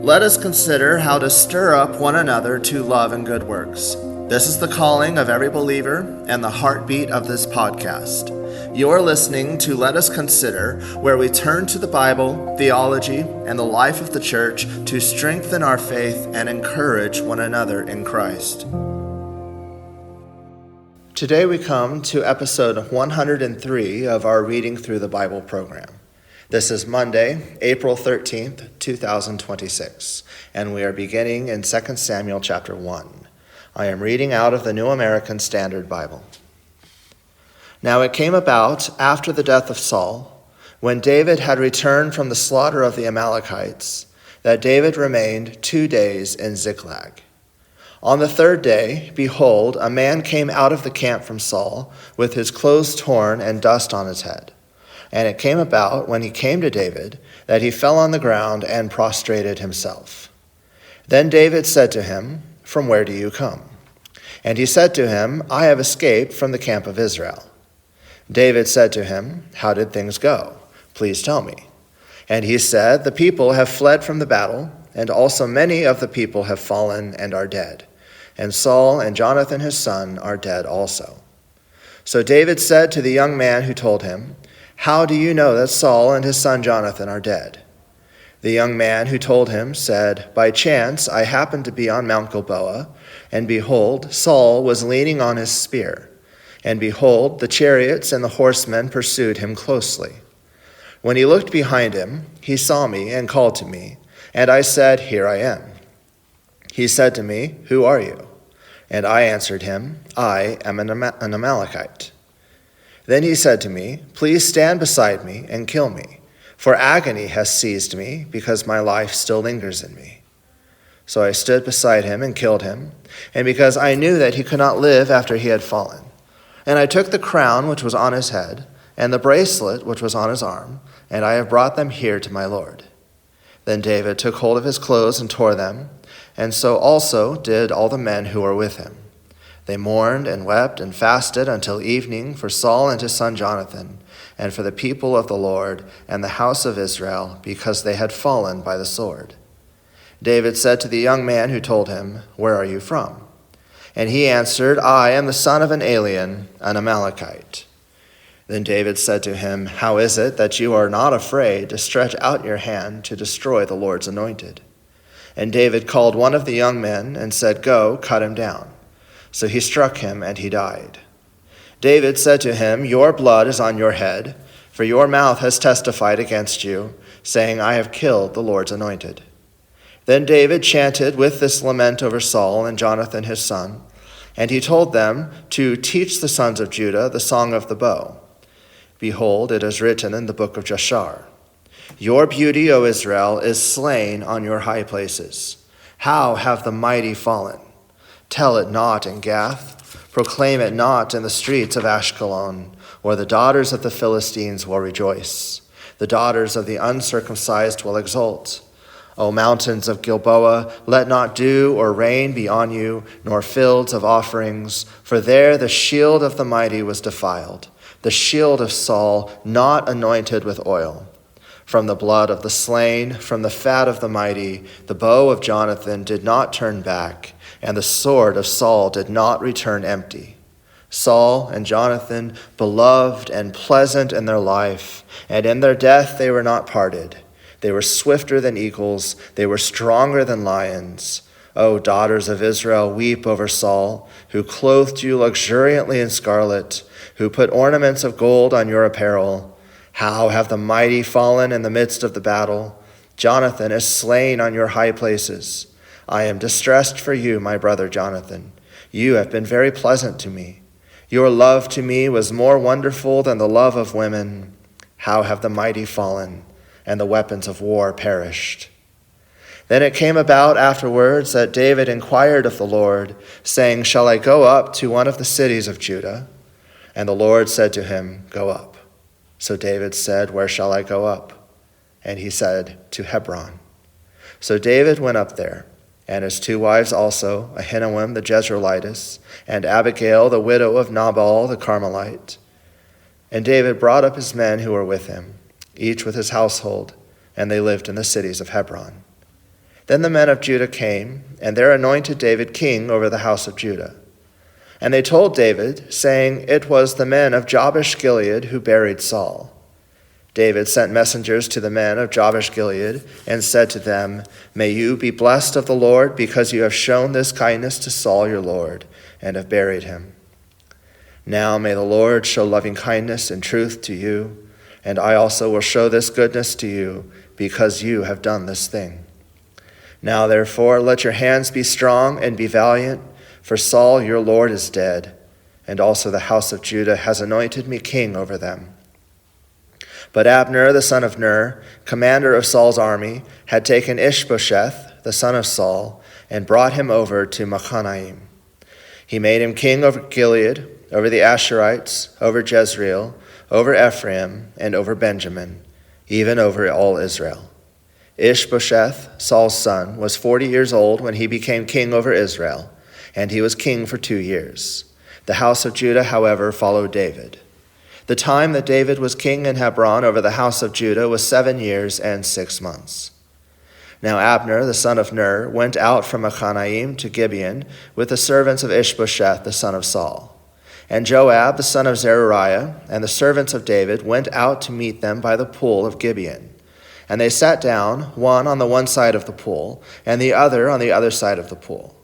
Let us consider how to stir up one another to love and good works. This is the calling of every believer and the heartbeat of this podcast. You're listening to Let Us Consider, where we turn to the Bible, theology, and the life of the church to strengthen our faith and encourage one another in Christ. Today we come to episode 103 of our Reading Through the Bible program. This is Monday, April 13th, 2026, and we are beginning in 2 Samuel chapter 1. I am reading out of the New American Standard Bible. Now it came about after the death of Saul, when David had returned from the slaughter of the Amalekites, that David remained 2 days in Ziklag. On the third day, behold, a man came out of the camp from Saul, with his clothes torn and dust on his head. And it came about, when he came to David, that he fell on the ground and prostrated himself. Then David said to him, "From where do you come?" And he said to him, "I have escaped from the camp of Israel." David said to him, "How did things go? Please tell me." And he said, "The people have fled from the battle, and also many of the people have fallen and are dead. And Saul and Jonathan his son are dead also." So David said to the young man who told him, "How do you know that Saul and his son Jonathan are dead?" The young man who told him said, "By chance I happened to be on Mount Gilboa, and behold, Saul was leaning on his spear. And behold, the chariots and the horsemen pursued him closely. When he looked behind him, he saw me and called to me, and I said, 'Here I am.' He said to me, 'Who are you?' And I answered him, 'I am an Amalekite.' Then he said to me, 'Please stand beside me and kill me, for agony has seized me, because my life still lingers in me.' So I stood beside him and killed him, and because I knew that he could not live after he had fallen. And I took the crown which was on his head, and the bracelet which was on his arm, and I have brought them here to my Lord." Then David took hold of his clothes and tore them, and so also did all the men who were with him. They mourned and wept and fasted until evening for Saul and his son Jonathan, and for the people of the Lord and the house of Israel, because they had fallen by the sword. David said to the young man who told him, "Where are you from?" And he answered, "I am the son of an alien, an Amalekite." Then David said to him, "How is it that you are not afraid to stretch out your hand to destroy the Lord's anointed?" And David called one of the young men and said, "Go, cut him down." So he struck him, and he died. David said to him, "Your blood is on your head, for your mouth has testified against you, saying, 'I have killed the Lord's anointed.'" Then David chanted with this lament over Saul and Jonathan his son, and he told them to teach the sons of Judah the song of the bow. Behold, it is written in the book of Jashar, "Your beauty, O Israel, is slain on your high places. How have the mighty fallen? Tell it not in Gath, proclaim it not in the streets of Ashkelon, or the daughters of the Philistines will rejoice. The daughters of the uncircumcised will exult. O mountains of Gilboa, let not dew or rain be on you, nor fields of offerings, for there the shield of the mighty was defiled, the shield of Saul not anointed with oil. From the blood of the slain, from the fat of the mighty, the bow of Jonathan did not turn back, and the sword of Saul did not return empty. Saul and Jonathan, beloved and pleasant in their life, and in their death they were not parted. They were swifter than eagles, they were stronger than lions. O daughters of Israel, weep over Saul, who clothed you luxuriantly in scarlet, who put ornaments of gold on your apparel. How have the mighty fallen in the midst of the battle? Jonathan is slain on your high places. I am distressed for you, my brother Jonathan. You have been very pleasant to me. Your love to me was more wonderful than the love of women. How have the mighty fallen, and the weapons of war perished?" Then it came about afterwards that David inquired of the Lord, saying, "Shall I go up to one of the cities of Judah?" And the Lord said to him, "Go up." So David said, "Where shall I go up?" And he said, "To Hebron." So David went up there, and his 2 wives also, Ahinoam the Jezreelitess, and Abigail the widow of Nabal the Carmelite. And David brought up his men who were with him, each with his household, and they lived in the cities of Hebron. Then the men of Judah came, and there anointed David king over the house of Judah. And they told David, saying, It was the men of Jabesh-Gilead who buried Saul. David sent messengers to the men of Jabesh-Gilead and said to them, May you be blessed of the Lord, because you have shown this kindness to Saul your Lord, and have buried him. Now may the Lord show loving kindness and truth to you, and I also will show this goodness to you, because you have done this thing. Now therefore let your hands be strong and be valiant, for Saul your Lord is dead, and also the house of Judah has anointed me king over them. But Abner the son of Ner, commander of Saul's army, had taken Ishbosheth the son of Saul, and brought him over to Mahanaim. He made him king over Gilead, over the Asherites, over Jezreel, over Ephraim, and over Benjamin, even over all Israel. Ishbosheth, Saul's son, was 40 years old when he became king over Israel, and he was king for 2 years. The house of Judah, however, followed David. The time that David was king in Hebron over the house of Judah was 7 years and 6 months. Now Abner, the son of Ner, went out from Mahanaim to Gibeon with the servants of Ishbosheth, the son of Saul. And Joab, the son of Zeruiah, and the servants of David went out to meet them by the pool of Gibeon. And they sat down, one on the one side of the pool, and the other on the other side of the pool.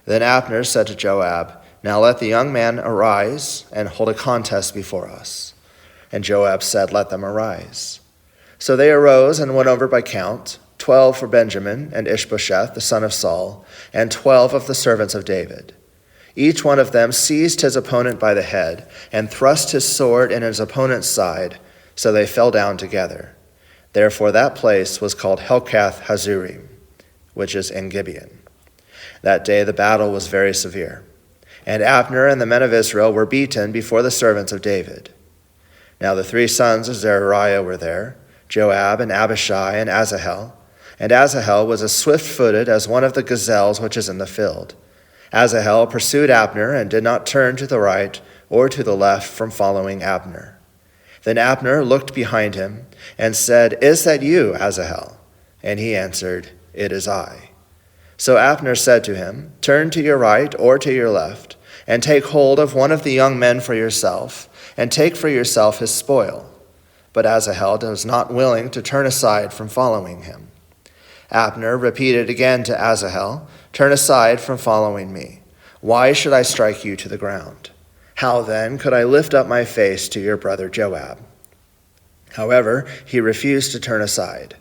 Then Abner said to Joab, Now let the young man arise and hold a contest before us. And Joab said, Let them arise. So they arose and went over by count, 12 for Benjamin and Ishbosheth, the son of Saul, and 12 of the servants of David. Each one of them seized his opponent by the head and thrust his sword in his opponent's side, so they fell down together. Therefore that place was called Helkath Hazurim, which is in Gibeon. That day the battle was very severe, and Abner and the men of Israel were beaten before the servants of David. Now the 3 sons of Zeruiah were there, Joab and Abishai and Asahel. And Asahel was as swift-footed as one of the gazelles which is in the field. Asahel pursued Abner and did not turn to the right or to the left from following Abner. Then Abner looked behind him and said, Is that you, Asahel? And he answered, It is I. So Abner said to him, Turn to your right or to your left, and take hold of one of the young men for yourself, and take for yourself his spoil. But Asahel was not willing to turn aside from following him. Abner repeated again to Asahel, Turn aside from following me. Why should I strike you to the ground? How then could I lift up my face to your brother Joab? However, he refused to turn aside.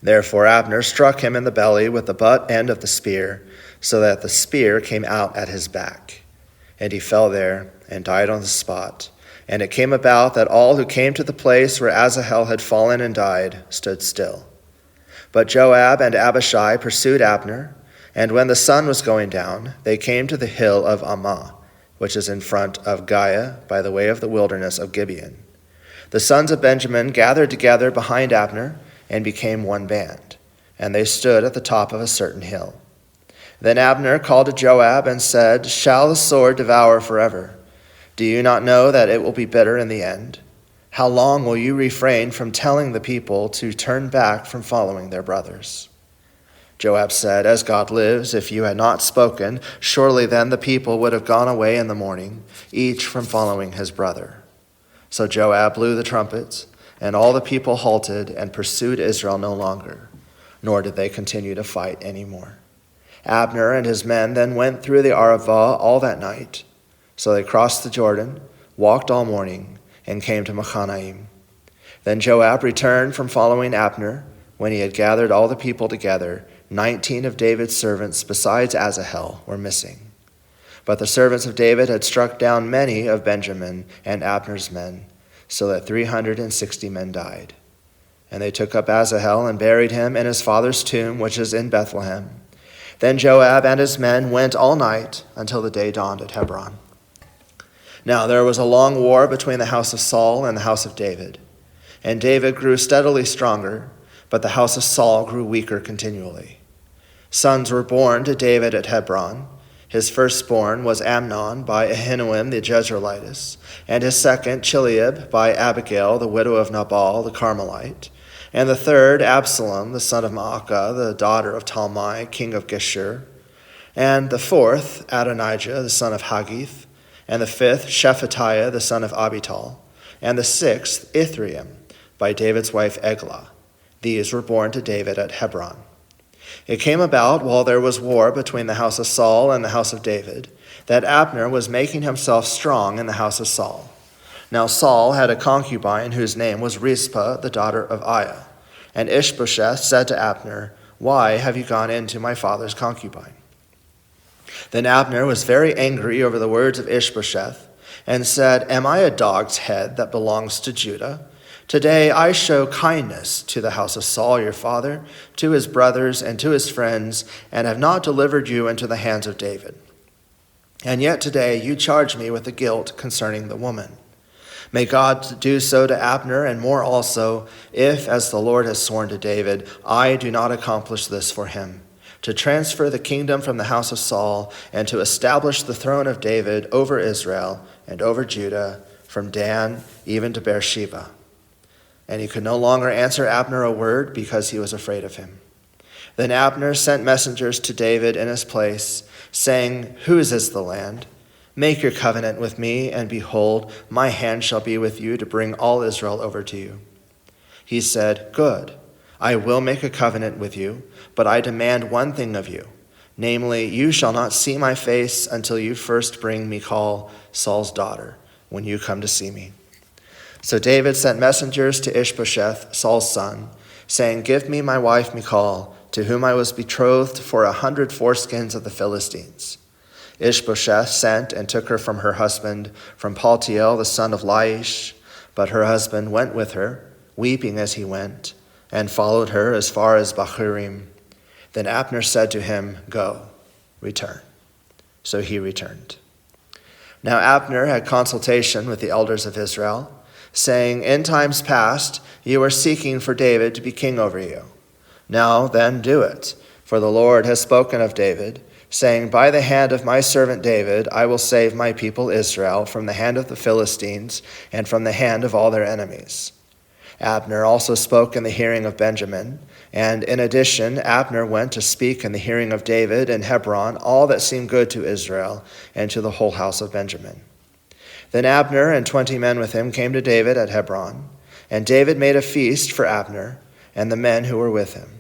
Therefore Abner struck him in the belly with the butt end of the spear, so that the spear came out at his back. And he fell there and died on the spot. And it came about that all who came to the place where Asahel had fallen and died stood still. But Joab and Abishai pursued Abner, and when the sun was going down, they came to the hill of Ammah, which is in front of Giah by the way of the wilderness of Gibeon. The sons of Benjamin gathered together behind Abner and became one band, and they stood at the top of a certain hill. Then Abner called to Joab and said, Shall the sword devour forever? Do you not know that it will be bitter in the end? How long will you refrain from telling the people to turn back from following their brothers? Joab said, As God lives, if you had not spoken, surely then the people would have gone away in the morning, each from following his brother. So Joab blew the trumpets, and all the people halted and pursued Israel no longer, nor did they continue to fight any more. Abner and his men then went through the Aravah all that night. So they crossed the Jordan, walked all morning, and came to Mahanaim. Then Joab returned from following Abner. When he had gathered all the people together, 19 of David's servants besides Asahel were missing. But the servants of David had struck down many of Benjamin and Abner's men, so that 360 men died. And they took up Asahel and buried him in his father's tomb, which is in Bethlehem. Then Joab and his men went all night until the day dawned at Hebron. Now there was a long war between the house of Saul and the house of David. And David grew steadily stronger, but the house of Saul grew weaker continually. Sons were born to David at Hebron. His firstborn was Amnon by Ahinoam the Jezreelitess, and his second Chileab by Abigail, the widow of Nabal the Carmelite. And the third, Absalom, the son of Maacah, the daughter of Talmai, king of Geshur. And the fourth, Adonijah, the son of Haggith. And the fifth, Shephatiah, the son of Abital. And the sixth, Ithream, by David's wife Eglah. These were born to David at Hebron. It came about, while there was war between the house of Saul and the house of David, that Abner was making himself strong in the house of Saul. Now Saul had a concubine whose name was Rizpah, the daughter of Aiah. And Ishbosheth said to Abner, "Why have you gone into my father's concubine?" Then Abner was very angry over the words of Ishbosheth, and said, "Am I a dog's head that belongs to Judah? Today I show kindness to the house of Saul your father, to his brothers and to his friends, and have not delivered you into the hands of David. And yet today you charge me with the guilt concerning the woman. May God do so to Abner and more also, if, as the Lord has sworn to David, I do not accomplish this for him, to transfer the kingdom from the house of Saul and to establish the throne of David over Israel and over Judah, from Dan even to Beersheba." And he could no longer answer Abner a word because he was afraid of him. Then Abner sent messengers to David in his place, saying, "Whose is the land? Make your covenant with me, and behold, my hand shall be with you to bring all Israel over to you." He said, "Good, I will make a covenant with you, but I demand one thing of you, namely, you shall not see my face until you first bring Michal, Saul's daughter, when you come to see me." So David sent messengers to Ishbosheth, Saul's son, saying, "Give me my wife Michal, to whom I was betrothed for 100 foreskins of the Philistines." Ishbosheth sent and took her from her husband, from Paltiel, the son of Laish. But her husband went with her, weeping as he went, and followed her as far as Bahurim. Then Abner said to him, "Go, return." So he returned. Now Abner had consultation with the elders of Israel, saying, "In times past you were seeking for David to be king over you. Now then do it, for the Lord has spoken of David, saying, 'By the hand of my servant David I will save my people Israel from the hand of the Philistines and from the hand of all their enemies.'" Abner also spoke in the hearing of Benjamin, and in addition Abner went to speak in the hearing of David in Hebron all that seemed good to Israel and to the whole house of Benjamin. Then Abner and 20 men with him came to David at Hebron, and David made a feast for Abner and the men who were with him.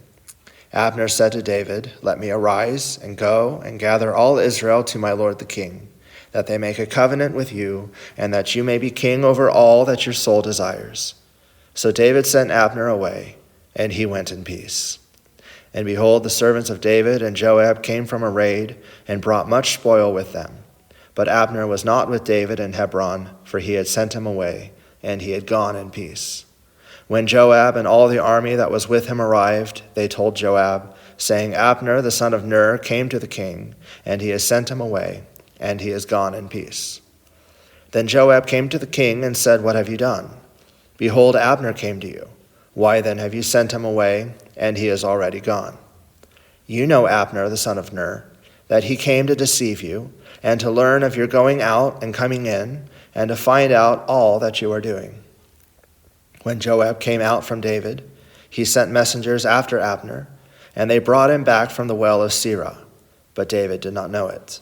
Abner said to David, "Let me arise and go and gather all Israel to my lord the king, that they make a covenant with you, and that you may be king over all that your soul desires." So David sent Abner away, and he went in peace. And behold, the servants of David and Joab came from a raid and brought much spoil with them. But Abner was not with David in Hebron, for he had sent him away, and he had gone in peace. When Joab and all the army that was with him arrived, they told Joab, saying, "Abner the son of Ner came to the king, and he has sent him away, and he is gone in peace." Then Joab came to the king and said, "What have you done? Behold, Abner came to you. Why then have you sent him away, and he is already gone? You know Abner the son of Ner, that he came to deceive you, and to learn of your going out and coming in, and to find out all that you are doing." When Joab came out from David, he sent messengers after Abner, and they brought him back from the well of Sirah, but David did not know it.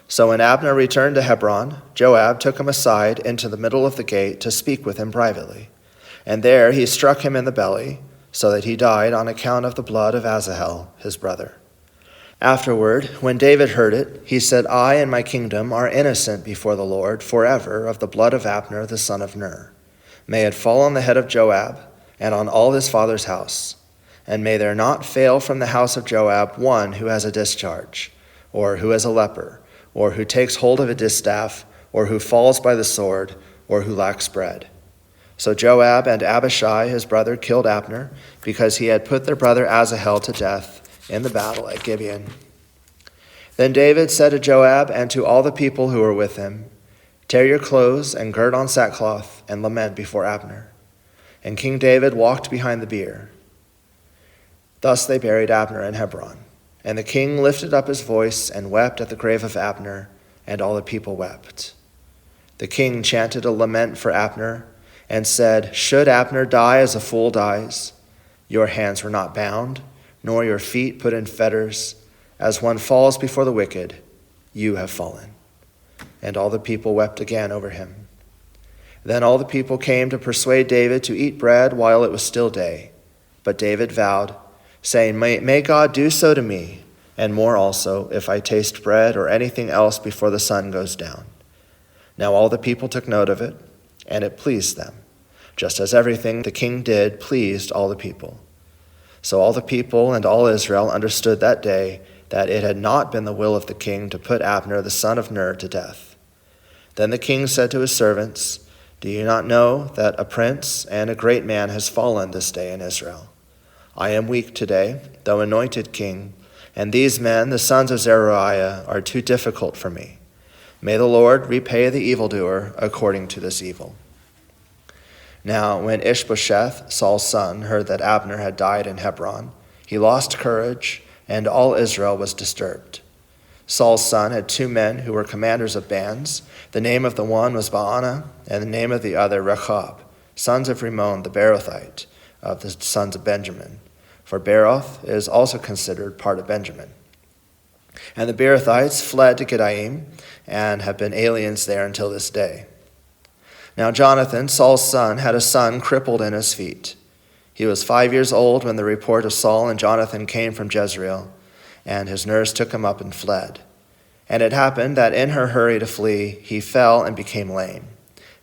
So when Abner returned to Hebron, Joab took him aside into the middle of the gate to speak with him privately. And there he struck him in the belly, so that he died on account of the blood of Asahel, his brother. Afterward, when David heard it, he said, "I and my kingdom are innocent before the Lord forever of the blood of Abner the son of Ner. May it fall on the head of Joab and on all his father's house. And may there not fail from the house of Joab one who has a discharge, or who has a leper, or who takes hold of a distaff, or who falls by the sword, or who lacks bread." So Joab and Abishai his brother killed Abner, because he had put their brother Asahel to death in the battle at Gibeon. Then David said to Joab and to all the people who were with him, "Tear your clothes and gird on sackcloth and lament before Abner." And King David walked behind the bier. Thus they buried Abner in Hebron. And the king lifted up his voice and wept at the grave of Abner, and all the people wept. The king chanted a lament for Abner and said, "Should Abner die as a fool dies? Your hands were not bound, nor your feet put in fetters. As one falls before the wicked, you have fallen." And all the people wept again over him. Then all the people came to persuade David to eat bread while it was still day. But David vowed, saying, May God do so to me, and more also, if I taste bread or anything else before the sun goes down. Now all the people took note of it, and it pleased them, just as everything the king did pleased all the people. So all the people and all Israel understood that day that it had not been the will of the king to put Abner the son of Ner to death. Then the king said to his servants, "Do you not know that a prince and a great man has fallen this day in Israel? I am weak today, though anointed king, and these men, the sons of Zeruiah, are too difficult for me. May the Lord repay the evildoer according to this evil." Now, when Ishbosheth, Saul's son, heard that Abner had died in Hebron, he lost courage, and all Israel was disturbed. Saul's son had 2 men who were commanders of bands. The name of the one was Baanah, and the name of the other Rechab, sons of Rimmon the Beerothite, of the sons of Benjamin. For Beeroth is also considered part of Benjamin. And the Beerothites fled to Gittaim, and have been aliens there until this day. Now Jonathan, Saul's son, had a son crippled in his feet. He was 5 years old when the report of Saul and Jonathan came from Jezreel, and his nurse took him up and fled. And it happened that in her hurry to flee, he fell and became lame,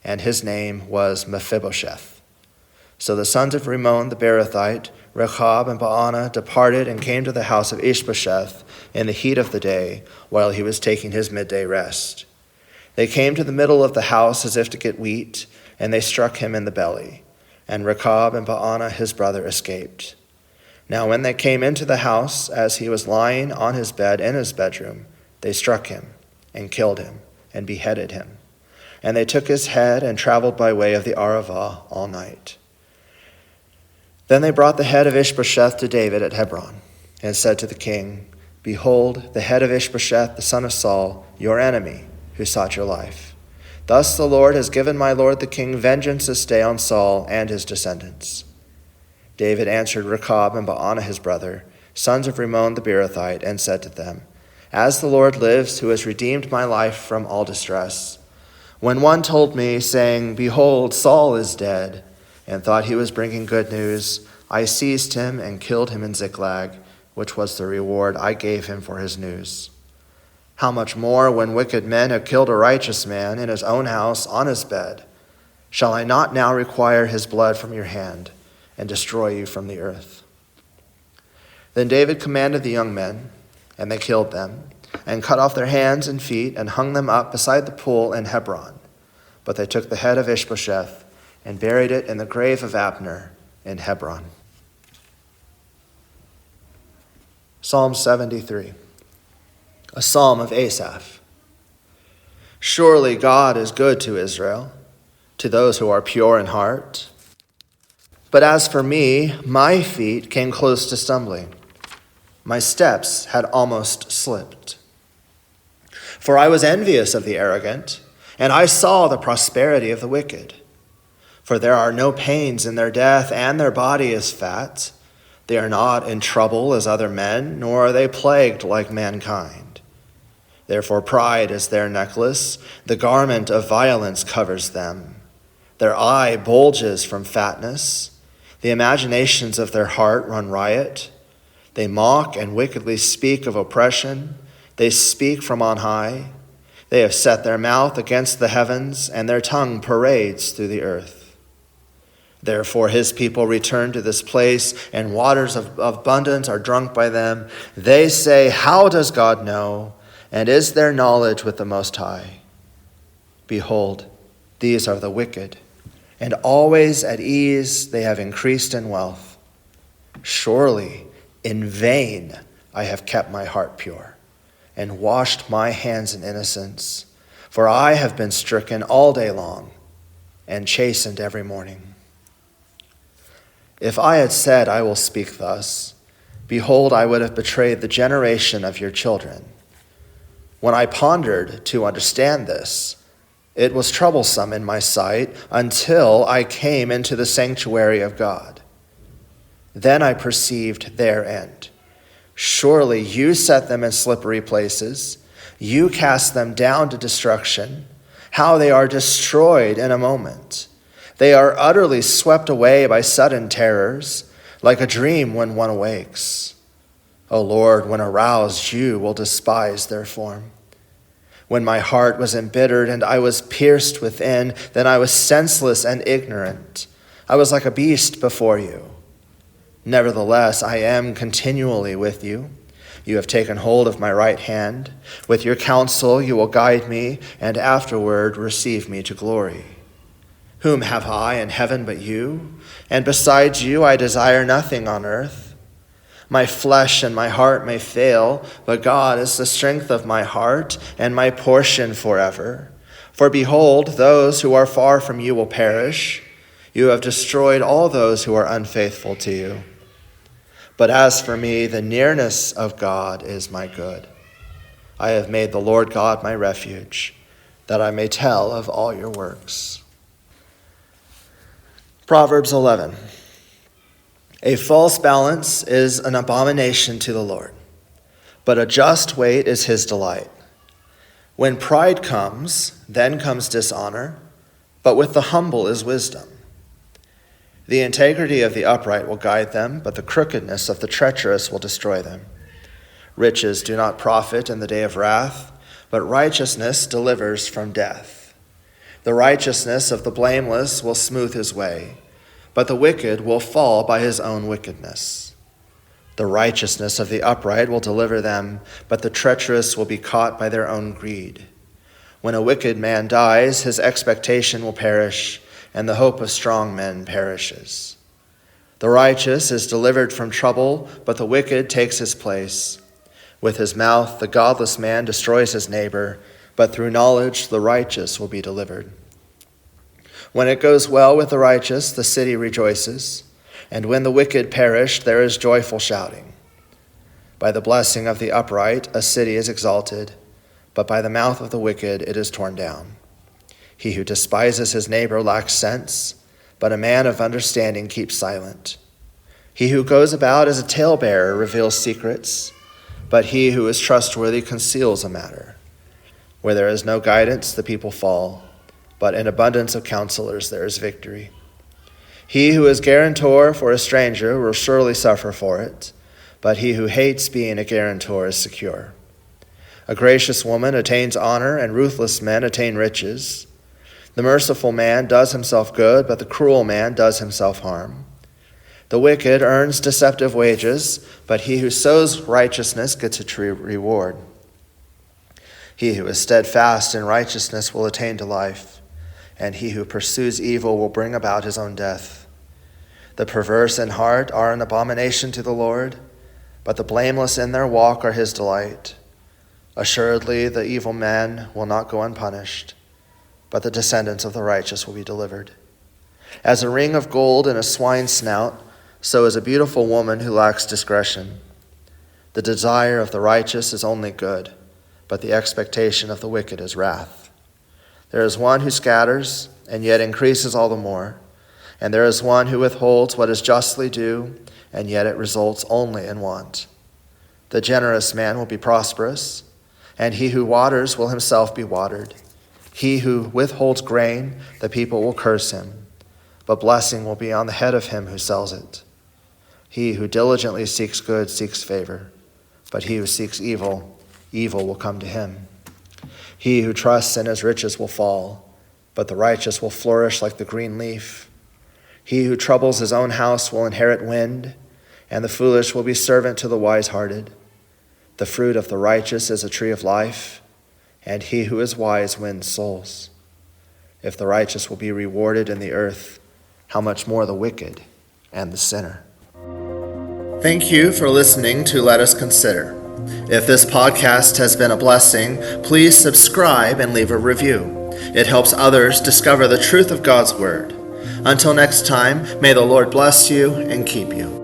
and his name was Mephibosheth. So the sons of Rimmon the Beerothite, Rechab and Baanah, departed and came to the house of Ishbosheth in the heat of the day, while he was taking his midday rest. They came to the middle of the house as if to get wheat, and they struck him in the belly. And Rechab and Baanah his brother escaped. Now when they came into the house, as he was lying on his bed in his bedroom, they struck him and killed him and beheaded him. And they took his head and traveled by way of the Arava all night. Then they brought the head of Ishbosheth to David at Hebron, and said to the king, "Behold, the head of Ishbosheth, the son of Saul, your enemy, who sought your life. Thus the Lord has given my lord the king vengeance this day on Saul and his descendants." David answered Rechab and Baanah his brother, sons of Rimmon the Beerothite, and said to them, "As the Lord lives, who has redeemed my life from all distress, when one told me, saying, 'Behold, Saul is dead,' and thought he was bringing good news, I seized him and killed him in Ziklag, which was the reward I gave him for his news. How much more when wicked men have killed a righteous man in his own house on his bed? Shall I not now require his blood from your hand and destroy you from the earth?" Then David commanded the young men, and they killed them, and cut off their hands and feet, and hung them up beside the pool in Hebron. But they took the head of Ishbosheth and buried it in the grave of Abner in Hebron. Psalm 73, a psalm of Asaph. Surely God is good to Israel, to those who are pure in heart. But as for me, my feet came close to stumbling. My steps had almost slipped. For I was envious of the arrogant, and I saw the prosperity of the wicked. For there are no pains in their death, and their body is fat. They are not in trouble as other men, nor are they plagued like mankind. Therefore pride is their necklace, the garment of violence covers them. Their eye bulges from fatness. The imaginations of their heart run riot. They mock and wickedly speak of oppression. They speak from on high. They have set their mouth against the heavens, and their tongue parades through the earth. Therefore his people return to this place, and waters of abundance are drunk by them. They say, "How does God know? And is there knowledge with the Most High?" Behold, these are the wicked, and always at ease they have increased in wealth. Surely in vain I have kept my heart pure, and washed my hands in innocence, for I have been stricken all day long, and chastened every morning. If I had said, "I will speak thus," behold, I would have betrayed the generation of your children. When I pondered to understand this, it was troublesome in my sight until I came into the sanctuary of God. Then I perceived their end. Surely you set them in slippery places. You cast them down to destruction. How they are destroyed in a moment. They are utterly swept away by sudden terrors, like a dream when one awakes. O Lord, when aroused, you will despise their form. When my heart was embittered and I was pierced within, then I was senseless and ignorant. I was like a beast before you. Nevertheless, I am continually with you. You have taken hold of my right hand. With your counsel you will guide me, and afterward receive me to glory. Whom have I in heaven but you? And besides you I desire nothing on earth. My flesh and my heart may fail, but God is the strength of my heart and my portion forever. For behold, those who are far from you will perish. You have destroyed all those who are unfaithful to you. But as for me, the nearness of God is my good. I have made the Lord God my refuge, that I may tell of all your works. Proverbs 11. A false balance is an abomination to the Lord, but a just weight is his delight. When pride comes, then comes dishonor, but with the humble is wisdom. The integrity of the upright will guide them, but the crookedness of the treacherous will destroy them. Riches do not profit in the day of wrath, but righteousness delivers from death. The righteousness of the blameless will smooth his way, but the wicked will fall by his own wickedness. The righteousness of the upright will deliver them, but the treacherous will be caught by their own greed. When a wicked man dies, his expectation will perish, and the hope of strong men perishes. The righteous is delivered from trouble, but the wicked takes his place. With his mouth the godless man destroys his neighbor, but through knowledge the righteous will be delivered. When it goes well with the righteous, the city rejoices, and when the wicked perish, there is joyful shouting. By the blessing of the upright, a city is exalted, but by the mouth of the wicked it is torn down. He who despises his neighbor lacks sense, but a man of understanding keeps silent. He who goes about as a talebearer reveals secrets, but he who is trustworthy conceals a matter. Where there is no guidance, the people fall, but in abundance of counselors there is victory. He who is guarantor for a stranger will surely suffer for it, but he who hates being a guarantor is secure. A gracious woman attains honor, and ruthless men attain riches. The merciful man does himself good, but the cruel man does himself harm. The wicked earns deceptive wages, but he who sows righteousness gets a true reward. He who is steadfast in righteousness will attain to life, and he who pursues evil will bring about his own death. The perverse in heart are an abomination to the Lord, but the blameless in their walk are his delight. Assuredly, the evil man will not go unpunished, but the descendants of the righteous will be delivered. As a ring of gold in a swine's snout, so is a beautiful woman who lacks discretion. The desire of the righteous is only good, but the expectation of the wicked is wrath. There is one who scatters, and yet increases all the more, and there is one who withholds what is justly due, and yet it results only in want. The generous man will be prosperous, and he who waters will himself be watered. He who withholds grain, the people will curse him, but blessing will be on the head of him who sells it. He who diligently seeks good seeks favor, but he who seeks evil, evil will come to him. He who trusts in his riches will fall, but the righteous will flourish like the green leaf. He who troubles his own house will inherit wind, and the foolish will be servant to the wise-hearted. The fruit of the righteous is a tree of life, and he who is wise wins souls. If the righteous will be rewarded in the earth, how much more the wicked and the sinner. Thank you for listening to Let Us Consider. If this podcast has been a blessing, please subscribe and leave a review. It helps others discover the truth of God's Word. Until next time, may the Lord bless you and keep you.